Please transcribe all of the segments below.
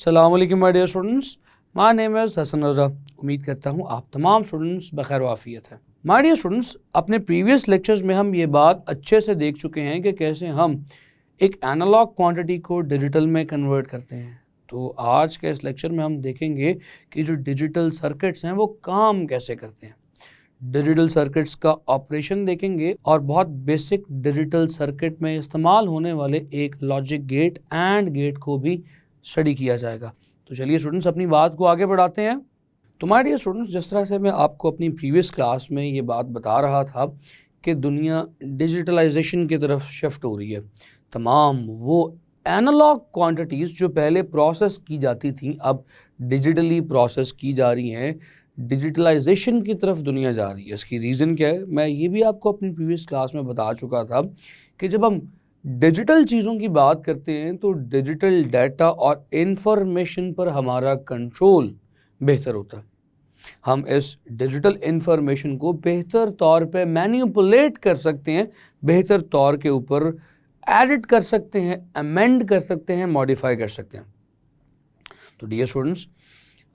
अस्सलाम वालेकुम my dear students, my name is Hasan Raza. उम्मीद करता हूँ आप तमाम स्टूडेंट्स बखैर वाफियत हैं। माय डियर स्टूडेंट्स, अपने प्रीवियस लेक्चर्स में हम ये बात अच्छे से देख चुके हैं कि कैसे हम एक एनालॉग क्वांटिटी को डिजिटल में कन्वर्ट करते हैं। तो आज के इस लेक्चर में हम देखेंगे कि जो डिजिटल सर्किट्स हैं वो काम कैसे करते हैं। डिजिटल सर्किट्स का ऑपरेशन देखेंगे और बहुत बेसिक डिजिटल सर्किट में इस्तेमाल होने वाले एक लॉजिक गेट एंड गेट को भी स्टडी किया जाएगा। तो चलिए स्टूडेंट्स अपनी बात को आगे बढ़ाते हैं। तो माय डियर स्टूडेंट्स, जिस तरह से मैं आपको अपनी प्रीवियस क्लास में ये बात बता रहा था कि दुनिया डिजिटलाइजेशन की तरफ शिफ्ट हो रही है। तमाम वो एनालॉग क्वांटिटीज़ जो पहले प्रोसेस की जाती थी अब डिजिटली प्रोसेस की जा रही हैं। डिजिटलाइजेशन की तरफ दुनिया जा रही है। इसकी रीज़न क्या है, मैं ये भी आपको अपनी प्रीवियस क्लास में बता चुका था कि जब हम डिजिटल चीज़ों की बात करते हैं तो डिजिटल डाटा और इन्फॉर्मेशन पर हमारा कंट्रोल बेहतर होता है। हम इस डिजिटल इन्फॉर्मेशन को बेहतर तौर पे मैनिपुलेट कर सकते हैं, बेहतर तौर के ऊपर एडिट कर सकते हैं, अमेंड कर सकते हैं, मॉडिफाई कर सकते हैं। तो डियर स्टूडेंट्स,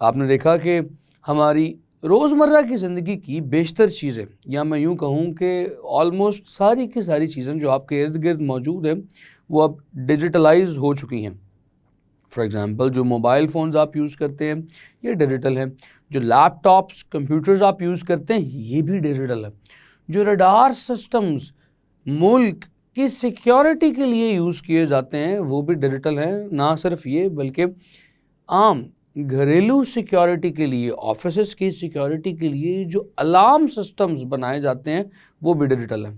आपने देखा कि हमारी रोज़मर्रा की ज़िंदगी की बेशतर चीज़ें, या मैं यूँ कहूँ कि ऑलमोस्ट सारी की सारी चीज़ें जो आपके इर्द गिर्द मौजूद हैं वो अब डिजिटलाइज हो चुकी हैं। फॉर एग्ज़ाम्पल, जो मोबाइल फ़ोन्स आप यूज़ करते हैं ये डिजिटल है। जो लैपटॉप्स, कंप्यूटर्स आप यूज़ करते हैं ये भी डिजिटल है। जो रडार सिस्टम्स मुल्क की सिक्योरिटी के लिए यूज़ किए जाते हैं वो भी डिजिटल हैं। ना सिर्फ ये बल्कि आम घरेलू सिक्योरिटी के लिए, ऑफिसेस की सिक्योरिटी के लिए जो अलार्म सिस्टम्स बनाए जाते हैं वो भी डिजिटल है।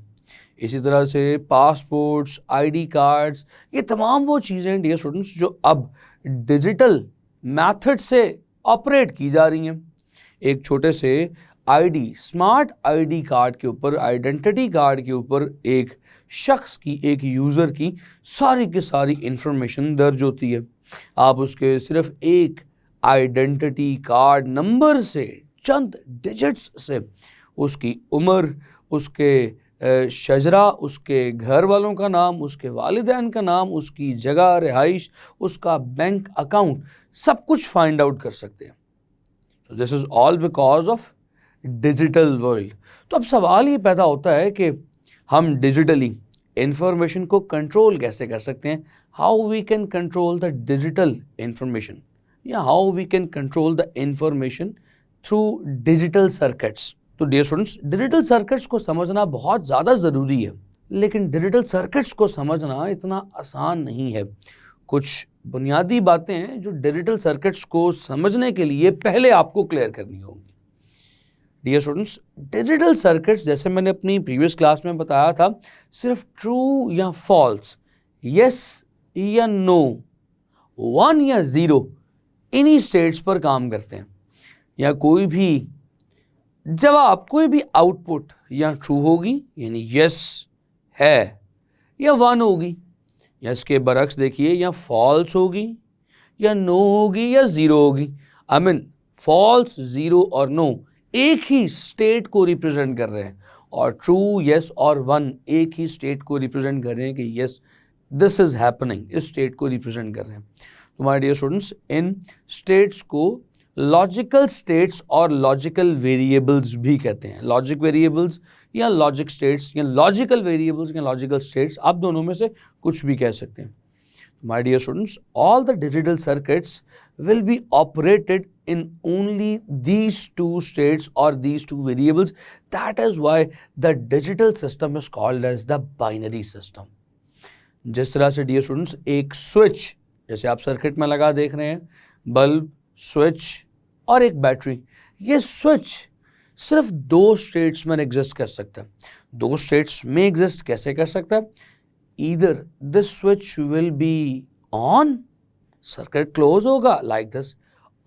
इसी तरह से पासपोर्ट्स, आईडी कार्ड्स, ये तमाम वो चीज़ें डियर स्टूडेंट्स जो अब डिजिटल मेथड से ऑपरेट की जा रही हैं। एक छोटे से आईडी, स्मार्ट आईडी कार्ड के ऊपर, आइडेंटिटी कार्ड के ऊपर एक शख्स की, एक यूज़र की सारी की सारी इंफॉर्मेशन दर्ज होती है। आप उसके सिर्फ एक आइडेंटिटी कार्ड नंबर से, चंद डिजिट्स से उसकी उम्र, उसके शजरा, उसके घर वालों का नाम, उसके वालिदैन का नाम, उसकी जगह रिहाइश, उसका बैंक अकाउंट, सब कुछ फाइंड आउट कर सकते हैं। So this is all because of digital world. तो अब सवाल ये पैदा होता है कि हम डिजिटली इंफॉर्मेशन को कंट्रोल कैसे कर सकते हैं। How we can control the digital information, या how we can control the information through digital circuits. तो डियर स्टूडेंट्स, डिजिटल सर्किट्स को समझना बहुत ज़्यादा ज़रूरी है, लेकिन डिजिटल सर्किट्स को समझना इतना आसान नहीं है। कुछ बुनियादी बातें हैं जो डिजिटल सर्किट्स को समझने के लिए पहले आपको क्लियर करनी होगी। डियर स्टूडेंट्स, डिजिटल सर्किट्स, जैसे मैंने अपनी प्रीवियस क्लास में बताया था, सिर्फ ट्रू या फॉल्स, यस या नो, 1 या 0, इन्हीं स्टेट्स पर काम करते हैं। या कोई भी जवाब, कोई भी आउटपुट या ट्रू होगी यानी यस है, या 1 होगी, या इसके बरक्स देखिए, या फॉल्स होगी, या नो होगी, या 0 होगी। आई मीन फॉल्स, 0 और नो एक ही स्टेट को रिप्रेजेंट कर रहे हैं, और ट्रू, यस और 1 एक ही स्टेट को रिप्रेजेंट कर रहे हैं कि यस दिस इज हैपनिंग, इस स्टेट को रिप्रेजेंट कर रहे हैं। तो माय डियर स्टूडेंट्स, इन स्टेट्स को लॉजिकल स्टेट्स और लॉजिकल वेरिएबल्स भी कहते हैं। लॉजिक वेरिएबल्स या लॉजिक स्टेट्स, या लॉजिकल वेरिएबल्स या लॉजिकल स्टेट्स, आप दोनों में से कुछ भी कह सकते हैं। My dear students, all the digital circuits will be operated in only these two states or these two variables. That is why the digital system is called as the binary system. जिस तरह से dear students एक switch, जैसे आप circuit में लगा देख रहे हैं, बल्ब, स्विच और एक बैटरी, ये स्विच सिर्फ 2 स्टेट्स में एग्जिस्ट कर सकता है। 2 स्टेट्स में एग्जिस्ट कैसे कर सकता है? Either this switch will be on, circuit close होगा लाइक दिस,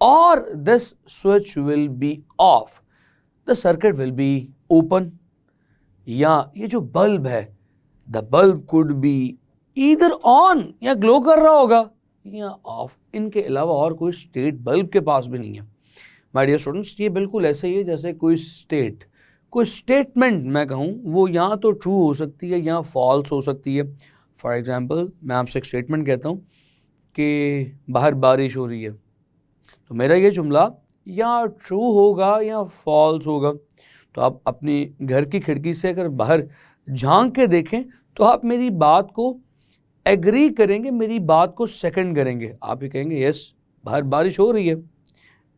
और this switch will be of, the circuit will be open. या ये जो बल्ब है, the bulb could be either on, या ग्लो कर रहा होगा, या ऑफ। इनके अलावा और कोई स्टेट बल्ब के पास भी नहीं है। माय डियर स्टूडेंट्स, ये बिल्कुल ऐसे ही है जैसे कोई स्टेट, कोई स्टेटमेंट मैं कहूँ, वो या तो ट्रू हो सकती है या फॉल्स हो सकती है। फॉर एग्जाम्पल, मैं आपसे एक स्टेटमेंट कहता हूँ कि बाहर बारिश हो रही है, तो मेरा ये जुमला या ट्रू होगा या फॉल्स होगा। तो आप अपनी घर की खिड़की से अगर बाहर झांक के देखें तो आप मेरी बात को एग्री करेंगे, मेरी बात को सेकंड करेंगे। आप ये कहेंगे यस बाहर बारिश हो रही है,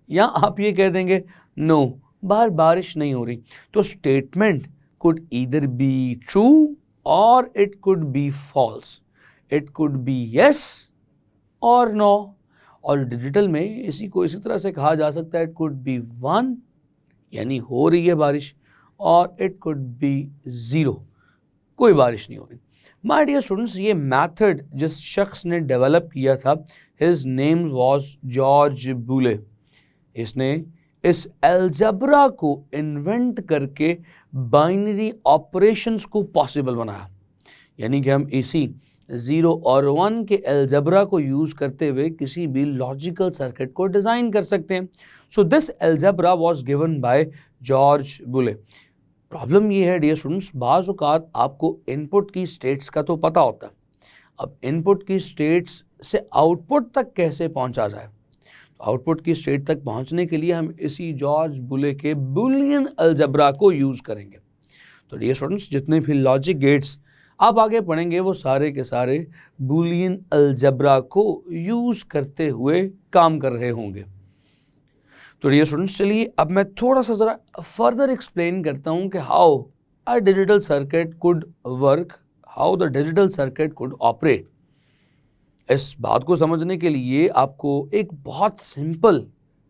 या आप ये कह देंगे नो बाहर बारिश नहीं हो रही। तो statement could either be true or it could be false, it could be yes or no. और डिजिटल में इसी को इसी तरह से कहा जा सकता है, इट कुड बी 1 यानी हो रही है बारिश, और इट कुड बी 0 कोई बारिश नहीं हो रही। माय डियर स्टूडेंट्स, ये मेथड जिस शख्स ने डेवलप किया था, हिज नेम वाज जॉर्ज बुले। इसने इस अलजेब्रा को इन्वेंट करके बाइनरी ऑपरेशंस को पॉसिबल बनाया, यानी कि हम इसी 0 और 1 के अलजेब्रा को यूज करते हुए किसी भी लॉजिकल सर्किट को डिजाइन कर सकते हैं। So this algebra was given by George बुले। प्रॉब्लम ये है डियर स्टूडेंट्स, बाज़ औक़ात आपको इनपुट की स्टेट्स का तो पता होता है, अब इनपुट की स्टेट्स से आउटपुट तक कैसे पहुंचा जाए। तो आउटपुट की स्टेट तक पहुंचने के लिए हम इसी जॉर्ज बुले के बुलियन अलजेब्रा को यूज करेंगे। तो डियर स्टूडेंट्स, जितने भी लॉजिक गेट्स आप आगे पढ़ेंगे वो सारे के सारे बुलियन अलजेब्रा को यूज करते हुए काम कर रहे होंगे। तो डियर स्टूडेंट्स, चलिए अब मैं थोड़ा सा ज़रा फर्दर एक्सप्लेन करता हूँ कि how a digital circuit could work, how the digital circuit could operate. इस बात को समझने के लिए आपको एक बहुत सिंपल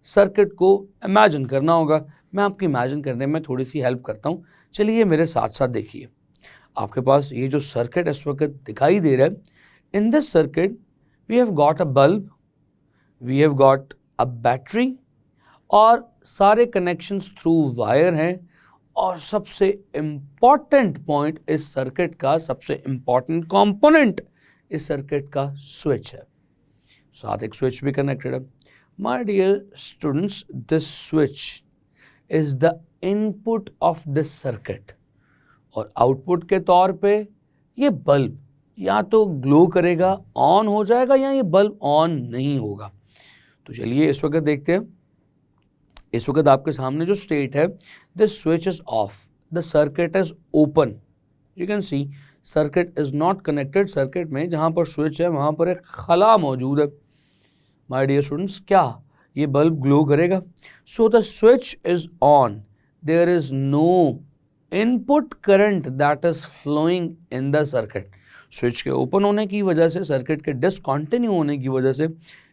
सर्किट को इमेजिन करना होगा। मैं आपकी इमेजिन करने में थोड़ी सी हेल्प करता हूँ, चलिए मेरे साथ साथ देखिए। आपके पास ये जो सर्किट इस वक्त दिखाई दे रहा है, in this circuit we have got a bulb, we have got a battery, और सारे कनेक्शंस थ्रू वायर हैं, और सबसे इम्पॉर्टेंट पॉइंट इस सर्किट का, सबसे इम्पॉर्टेंट कंपोनेंट इस सर्किट का स्विच है। साथ एक स्विच भी कनेक्टेड है। My dear students, this switch is the input of this circuit, और आउटपुट के तौर पे ये बल्ब या तो ग्लो करेगा, ऑन हो जाएगा, या ये बल्ब ऑन नहीं होगा। तो चलिए इस वक्त देखते हैं। इस वक्त आपके सामने जो स्टेट है, this switch is off, the circuit is open. You can see circuit is not connected. Circuit में जहां पर स्विच है वहां पर एक खला मौजूद है। माय डियर स्टूडेंट्स, क्या ये बल्ब ग्लो करेगा? So the switch is on, there is no input current that is flowing in the circuit. Switch के ओपन होने की वजह से, सर्किट के डिसकंटिन्यू होने की वजह से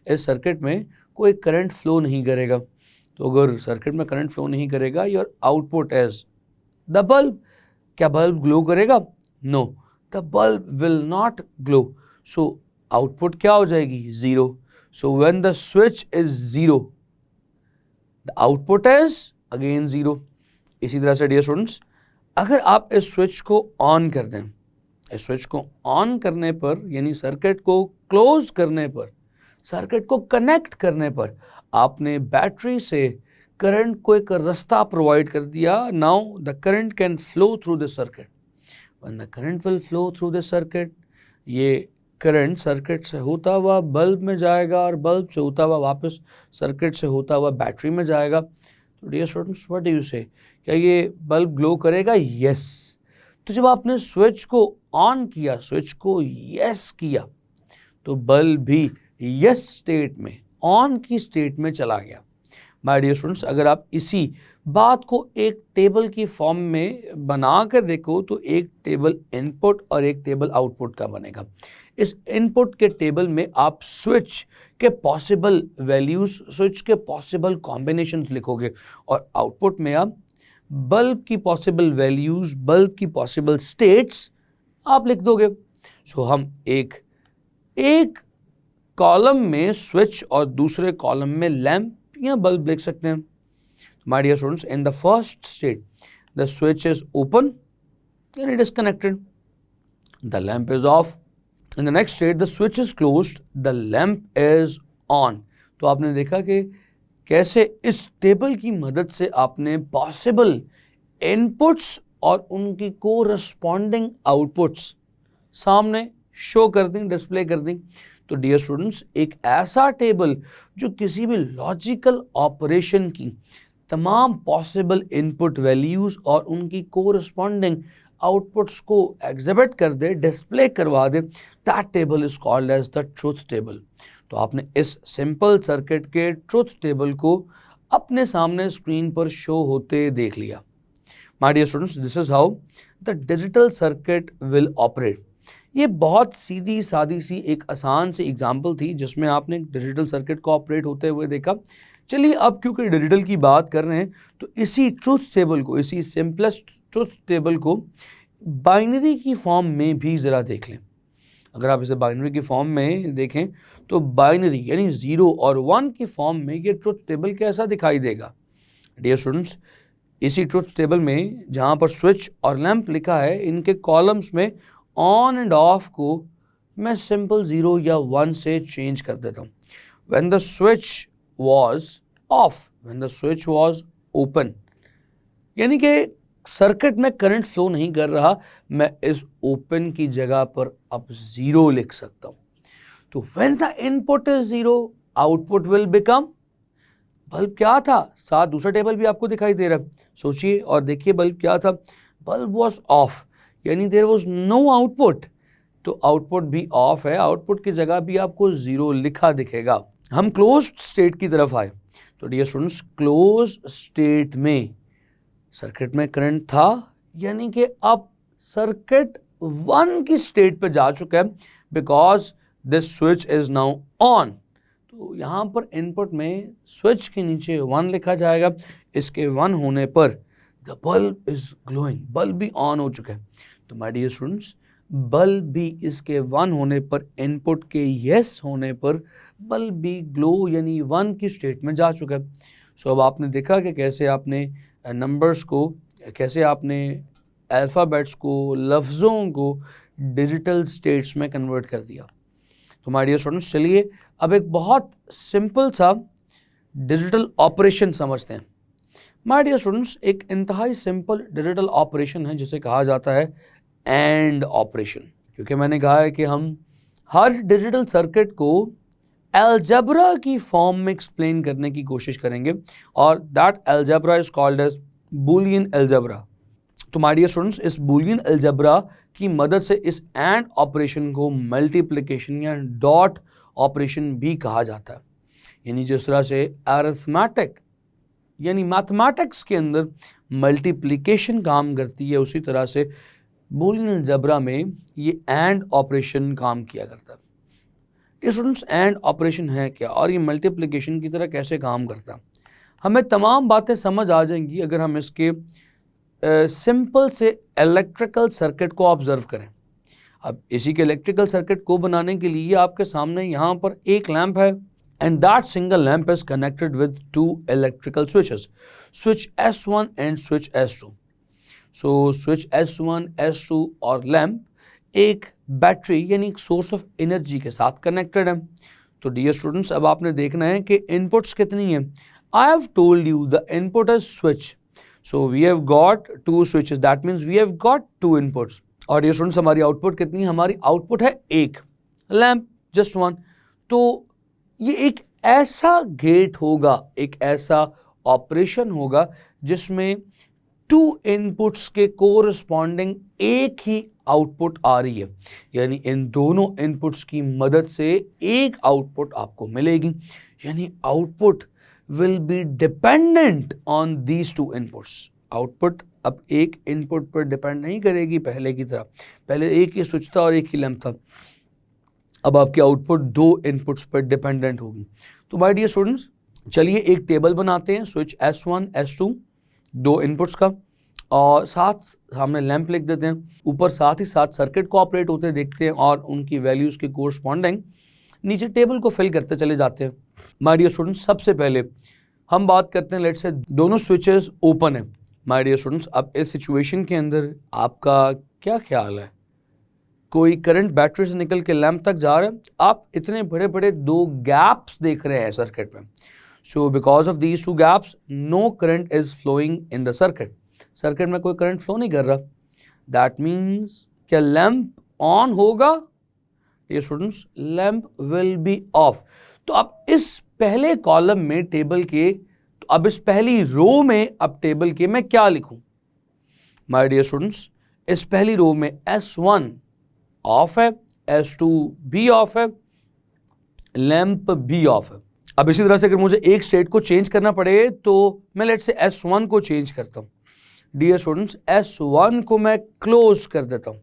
इस सर्किट में कोई करंट फ्लो नहीं करेगा। तो अगर सर्किट में करंट फ्लो नहीं करेगा, your output is the bulb. क्या बल्ब ग्लो करेगा? No, the bulb will not glow. So output क्या हो जाएगी? 0। So when the switch is 0, the output is again 0। इसी तरह से डियर स्टूडेंट्स, अगर आप इस स्विच को ऑन कर दें, इस स्विच को ऑन करने पर, यानी सर्किट को क्लोज करने पर, सर्किट को कनेक्ट करने पर आपने बैटरी से करंट को एक रास्ता प्रोवाइड कर दिया। Now the current can flow through this circuit. When the current will flow through this circuit, ये करंट सर्किट से होता हुआ बल्ब में जाएगा, और बल्ब से होता हुआ वापस सर्किट से होता हुआ बैटरी में जाएगा। तो dear students, what do you say, क्या ये बल्ब ग्लो करेगा? यस। तो जब आपने स्विच को ऑन किया, स्विच को यस किया, तो बल्ब भी यस स्टेट में, ऑन की स्टेट में चला गया। माय डियर स्टूडेंट्स, अगर आप इसी बात को एक टेबल की फॉर्म में बना कर देखो, तो एक टेबल इनपुट और एक टेबल आउटपुट का बनेगा। इस इनपुट के टेबल में आप स्विच के पॉसिबल वैल्यूज, स्विच के पॉसिबल कॉम्बिनेशंस लिखोगे, और आउटपुट में आप बल्ब की पॉसिबल वैल्यूज, बल्ब की पॉसिबल स्टेट्स आप लिख दोगे। सो हम एक कॉलम में स्विच और दूसरे कॉलम में लैंप या बल्ब लिख सकते हैं। My dear students, in the first state the switch is open and it is connected, the lamp is off. In the next state the switch is closed, the lamp is on. तो आपने देखा कि कैसे इस table की मदद से आपने पॉसिबल इनपुट्स और उनकी कोरस्पॉन्डिंग आउटपुट्स सामने शो कर दी, डिस्प्ले कर दी। तो डियर स्टूडेंट्स, एक ऐसा टेबल जो किसी भी लॉजिकल ऑपरेशन की तमाम पॉसिबल इनपुट वैल्यूज़ और उनकी कोरस्पॉन्डिंग आउटपुट्स को एग्जिबिट कर दे, डिस्प्ले करवा दे, that table is called as the truth table. तो आपने इस सिंपल सर्किट के ट्रुथ टेबल को अपने सामने स्क्रीन पर शो होते देख लिया। My dear students, this is how the digital circuit will operate. ये बहुत सीधी सादी सी एक आसान सी एग्जांपल थी जिसमें आपने डिजिटल सर्किट को ऑपरेट होते हुए देखा। चलिए अब क्योंकि डिजिटल की बात कर रहे हैं तो इसी ट्रुथ टेबल को, इसी सिंपलेस्ट ट्रुथ टेबल को बाइनरी की फॉर्म में भी ज़रा देख लें। अगर आप इसे बाइनरी की फॉर्म में देखें तो बाइनरी यानी 0 और 1 की फॉर्म में ये ट्रुथ टेबल कैसा दिखाई देगा। डियर स्टूडेंट्स, इसी ट्रुथ टेबल में जहाँ पर स्विच और लैंप लिखा है, इनके कॉलम्स में ऑन एंड ऑफ को मैं सिंपल 0 या 1 से चेंज कर देता हूँ। When the switch was of, when the switch was open, यानी कि सर्किट में करंट फ्लो नहीं कर रहा, मैं इस ओपन की जगह पर अब 0 लिख सकता हूँ। तो when the input is 0, output will become, bulb क्या था, साथ दूसरा टेबल भी आपको दिखाई दे रहा है, सोचिए और देखिए बल्ब क्या था, बल्ब वॉज ऑफ, यानी देयर वॉज नो आउटपुट, तो आउटपुट भी ऑफ है, आउटपुट की जगह भी आपको 0 लिखा दिखेगा। हम क्लोज स्टेट की तरफ आए तो डियर स्टूडेंट्स, क्लोज स्टेट में सर्किट में करंट था, यानी कि अब सर्किट 1 की स्टेट पे जा चुका है, because this switch is now on. तो यहाँ पर इनपुट में स्विच के नीचे 1 लिखा जाएगा, इसके 1 होने पर the bulb is glowing, bulb भी ऑन हो चुका है। तो माय डियर स्टूडेंट्स, बल्ब भी इसके 1 होने पर, इनपुट के यस होने पर बल्ब भी ग्लो यानी 1 की स्टेट में जा चुका है। सो अब आपने देखा कि कैसे आपने नंबर्स को, कैसे आपने अल्फ़ाबेट्स को, लफ्ज़ों को डिजिटल स्टेट्स में कन्वर्ट कर दिया। तो माय डियर स्टूडेंट्स, चलिए अब एक बहुत सिंपल सा डिजिटल ऑपरेशन समझते हैं। माय डियर स्टूडेंट्स, एक इंतहाई सिंपल डिजिटल ऑपरेशन है जिसे कहा जाता है एंड ऑपरेशन, क्योंकि मैंने कहा है कि हम हर डिजिटल सर्किट को अलजेब्रा की फॉर्म में एक्सप्लेन करने की कोशिश करेंगे और that algebra is called as Boolean algebra. तो माय डियर स्टूडेंट्स, इस बूलियन अलजेब्रा की मदद से इस एंड ऑपरेशन को मल्टीप्लिकेशन या डॉट ऑपरेशन भी कहा जाता है। यानी जिस तरह से अरिथमेटिक यानी मैथमेटिक्स के अंदर मल्टीप्लिकेशन काम करती है, उसी तरह से बूलियन अलजेब्रा में ये एंड ऑपरेशन काम किया करता है। ये स्टूडेंट्स, एंड ऑपरेशन है क्या और ये मल्टीप्लिकेशन की तरह कैसे काम करता है, हमें तमाम बातें समझ आ जाएंगी अगर हम इसके सिंपल से इलेक्ट्रिकल सर्किट को ऑब्जर्व करें। अब इसी के इलेक्ट्रिकल सर्किट को बनाने के लिए आपके सामने यहाँ पर एक लैंप है and that single lamp is connected with 2 electrical switches, switch S1 and switch S2। So switch S1, S2 और लैंप एक बैटरी यानी एक सोर्स ऑफ एनर्जी के साथ कनेक्टेड है। तो डियर स्टूडेंट्स, अब आपने देखना है कि इनपुट्स कितनी है। I have told you the input is switch, so we have got 2 switches, that means we have got 2 inputs. और डियर स्टूडेंट्स, हमारी आउटपुट कितनी है, हमारी आउटपुट है 1, लैंप जस्ट 1। तो ये एक ऐसा गेट होगा, एक ऐसा ऑपरेशन होगा जिसमें 2 इनपुट्स के कोरस्पॉन्डिंग एक ही आउटपुट आ रही है, यानी इन दोनों इनपुट्स की मदद से एक आउटपुट आपको मिलेगी, यानी output will be dependent on these 2 inputs. Output अब एक इनपुट पर डिपेंड नहीं करेगी पहले की तरह, पहले एक ही स्विच था और एक ही लैंप था, अब आपकी आउटपुट 2 इनपुट्स पर डिपेंडेंट होगी। तो माय डियर स्टूडेंट्स, चलिए एक टेबल बनाते हैं, स्विच S1, S2 2 इनपुट्स का, और साथ सामने लैंप लिख देते हैं, ऊपर साथ ही साथ सर्किट को ऑपरेट होते देखते हैं और उनकी वैल्यूज़ के कोरस्पॉन्डिंग नीचे टेबल को फिल करते चले जाते हैं। माय डियर स्टूडेंट्स, सबसे पहले हम बात करते हैं, लेट्स से दोनों स्विचेस ओपन है। माय डियर स्टूडेंट्स, अब इस सिचुएशन के अंदर आपका क्या ख्याल है, कोई करंट बैटरी से निकल के लैंप तक जा रहा है, आप इतने बड़े बड़े 2 गैप्स देख रहे हैं सर्किट में। So because of these 2 gaps no current is flowing in the circuit, circuit में कोई करंट फ्लो नहीं कर रहा। दैट मीन्स क्या लैंप ऑन होगा, ये students lamp will be off. तो अब इस पहले कॉलम में टेबल के, तो अब इस पहली रो में अब टेबल के मैं क्या लिखूं माय डियर स्टूडेंट्स? इस पहली रो में S1 ऑफ है, S2 भी ऑफ है, लैंप भी ऑफ है। अब इसी तरह से अगर मुझे एक स्टेट को चेंज करना पड़े तो मैं लेट से S1 को चेंज करता हूं। डियर स्टूडेंट्स, S1 को मैं क्लोज कर देता हूं।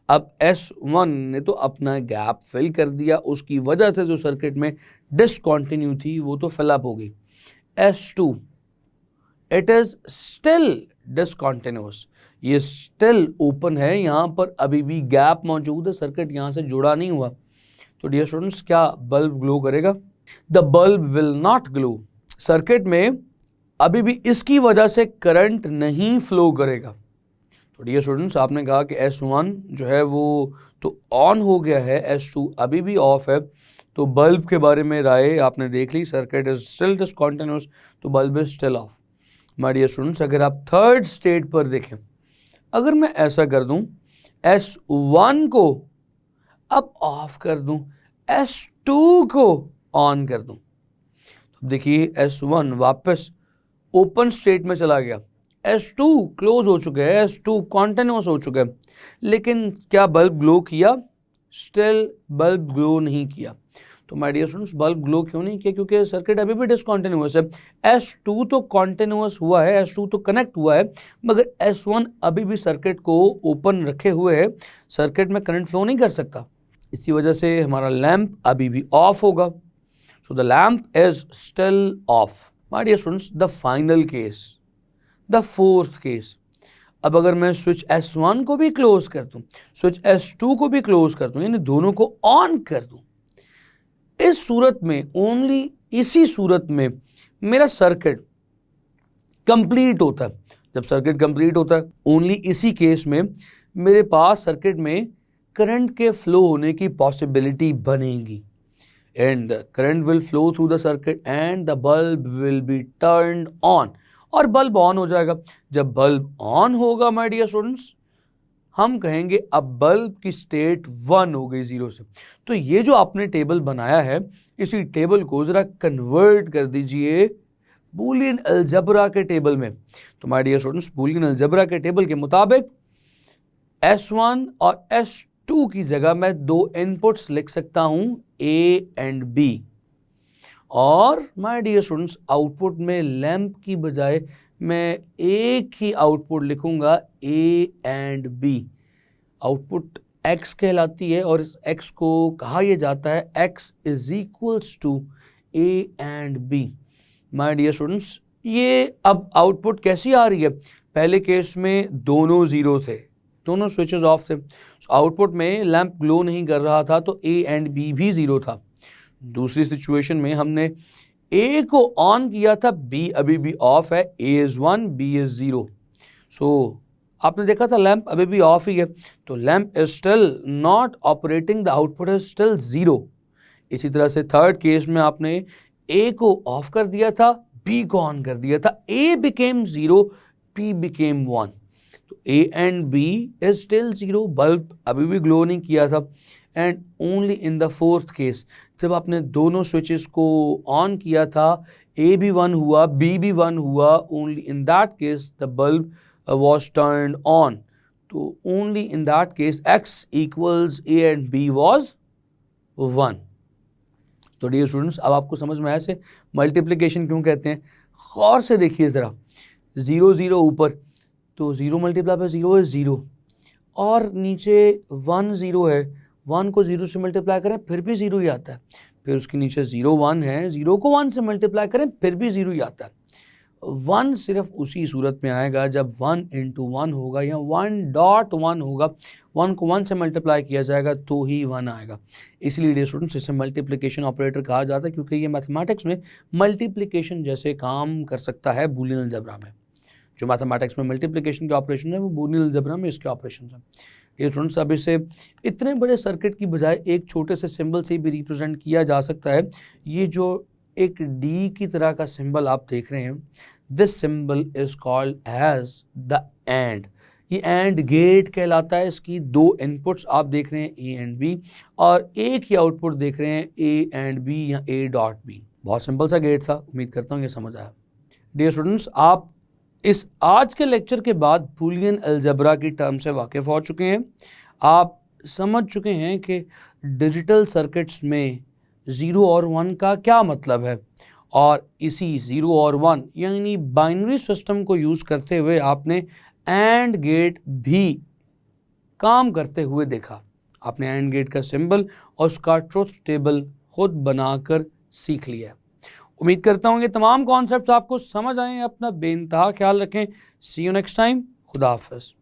अब S1 ने तो अपना गैप फिल कर दिया, उसकी वजह से जो सर्किट में डिसकंटिन्यू थी वो तो फिल अप हो गई। S2 it is still discontinuous, ये स्टिल ओपन है, यहां पर अभी भी गैप मौजूद है, सर्किट यहां से जुड़ा नहीं हुआ। तो डियर स्टूडेंट्स, क्या बल्ब ग्लो करेगा? The bulb will not glow. Circuit में अभी भी इसकी वजह से करंट नहीं फ्लो करेगा। तो डियर स्टूडेंट्स, आपने कहा कि S1 जो है वो तो ऑन हो गया है, S2 अभी भी ऑफ है, तो बल्ब के बारे में राय आपने देख ली, सर्किट इज स्टिल डिसकंटिन्यूअस, तो bulb is still off. My dear students, अगर आप थर्ड स्टेट पर देखें, अगर मैं ऐसा कर दूं, S1 को अब ऑफ कर दूं, S2 को ऑन कर दूं, तो देखिए S1 वापस ओपन स्टेट में चला गया, S2 क्लोज हो चुका है, S2 कॉन्टिन्यूअस हो चुका है, लेकिन क्या बल्ब ग्लो किया? स्टिल बल्ब ग्लो नहीं किया। तो my dear students, bulb glow क्यों नहीं किया? क्योंकि सर्किट अभी भी डिसकंटिन्यूअस है। S2 तो कॉन्टिन्यूअस हुआ है, S2 तो कनेक्ट हुआ है, मगर S1 अभी भी सर्किट को ओपन रखे हुए है, सर्किट में करंट फ्लो नहीं कर सकता, इसी वजह से हमारा लैंप अभी भी ऑफ होगा। So the lamp is still off. My dear students, the final case, the fourth case, अब अगर मैं स्विच S1 को भी क्लोज कर दूं, स्विच S2 को भी क्लोज कर दूं, यानी दोनों को ऑन कर दूं, इस सूरत में, ओनली इसी सूरत में मेरा सर्किट कंप्लीट होता है। जब सर्किट कंप्लीट होता है, ओनली इसी केस में मेरे पास सर्किट में करंट के फ्लो होने की पॉसिबिलिटी बनेगी, and current will flow through the circuit and the bulb will be turned on, और बल्ब ऑन हो जाएगा। जब बल्ब ऑन होगा माय डियर स्टूडेंट्स, हम कहेंगे अब बल्ब की स्टेट 1 हो गई 0 से। तो ये जो आपने टेबल बनाया है, इसी टेबल को जरा कन्वर्ट कर दीजिए बूलियन अलजेब्रा के टेबल में। तो my dear students, Boolean algebra के टेबल के मुताबिक S1 और S2 की जगह मैं दो इनपुट्स लिख सकता हूं, A एंड B, और माय डियर स्टूडेंट्स आउटपुट में लैंप की बजाय मैं एक ही आउटपुट लिखूंगा, A and B। Output X कहलाती है और इस X को कहा यह जाता है X is equals to A and B। My dear students, ये अब आउटपुट कैसी आ रही है? पहले केस में दोनों जीरो थे, दोनों स्विचेस ऑफ थे, आउटपुट में लैंप ग्लो नहीं कर रहा था, तो A एंड B भी जीरो था। दूसरी सिचुएशन में हमने A को ऑन किया था, B अभी भी ऑफ है, A इज 1, B इज 0। सो आपने देखा था लैंप अभी भी ऑफ ही है, तो lamp is still not operating, the output is still 0। इसी तरह से थर्ड केस में आपने A को ऑफ कर दिया था, B को ऑन कर दिया था, A बिकेम 0, B बिकेम 1, तो A and B is still 0, bulb अभी भी ग्लो नहीं किया था। And only in the fourth case, जब आपने दोनों स्विचेस को ऑन किया था, A भी 1 हुआ, B भी 1 हुआ, only in that case the bulb was turned on, तो only in that case X equals A and B was 1। तो डियर स्टूडेंट्स, अब आपको समझ में आया से मल्टीप्लिकेशन क्यों कहते हैं? गौर से देखिए ज़रा, 0 0 ऊपर, तो 0 मल्टीप्लाई बाय 0 इज 0, और नीचे 1 0 है, 1 को 0 से मल्टीप्लाई करें फिर भी 0 ही आता है, फिर उसके नीचे 0 1 है, 0 को 1 से मल्टीप्लाई करें फिर भी 0 ही आता है। 1 सिर्फ उसी सूरत में आएगा जब 1 into 1 होगा या 1.1 होगा, 1 को 1 से मल्टीप्लाई किया जाएगा तो ही 1 आएगा। इसलिए डियर स्टूडेंट्स इसे मल्टीप्लिकेशन ऑपरेटर कहा जाता है, क्योंकि ये मैथमेटिक्स में मल्टीप्लिकेशन जैसे काम कर सकता है बूलियन अलजेब्रा में। जो मैथमेटिक्स में मल्टीप्लिकेशन के ऑपरेशन है वो बूलियन अलजेब्रा में इसके ऑपरेशन है। डियर स्टूडेंट्स, अब इसे इतने बड़े सर्किट की बजाय एक छोटे से सिंबल से भी रिप्रेजेंट किया जा सकता है। ये जो एक डी की तरह का सिंबल आप देख रहे हैं, this symbol is called as the and. ये एंड गेट कहलाता है। इसकी दो इनपुट्स आप देख रहे हैं ए एंड बी, और एक ही आउटपुट देख रहे हैं ए एंड बी या ए डॉट बी। बहुत सिंपल सा गेट था, उम्मीद करता हूँ ये समझ आया। डियर स्टूडेंट्स, आप इस आज के लेक्चर के बाद बूलियन अलजेब्रा की टर्म से वाकिफ़ हो चुके हैं। आप समझ चुके हैं कि डिजिटल सर्किट्स में 0 और 1 का क्या मतलब है, और इसी 0 और 1 यानी बाइनरी सिस्टम को यूज़ करते हुए आपने एंड गेट भी काम करते हुए देखा। आपने एंड गेट का सिंबल और उसका ट्रुथ टेबल खुद बनाकर सीख लिया। उम्मीद करता हूँ ये तमाम कॉन्सेप्ट्स आपको समझ आए। अपना बेइंतहा ख्याल रखें। सी यू नेक्स्ट टाइम। खुदा हाफिज़।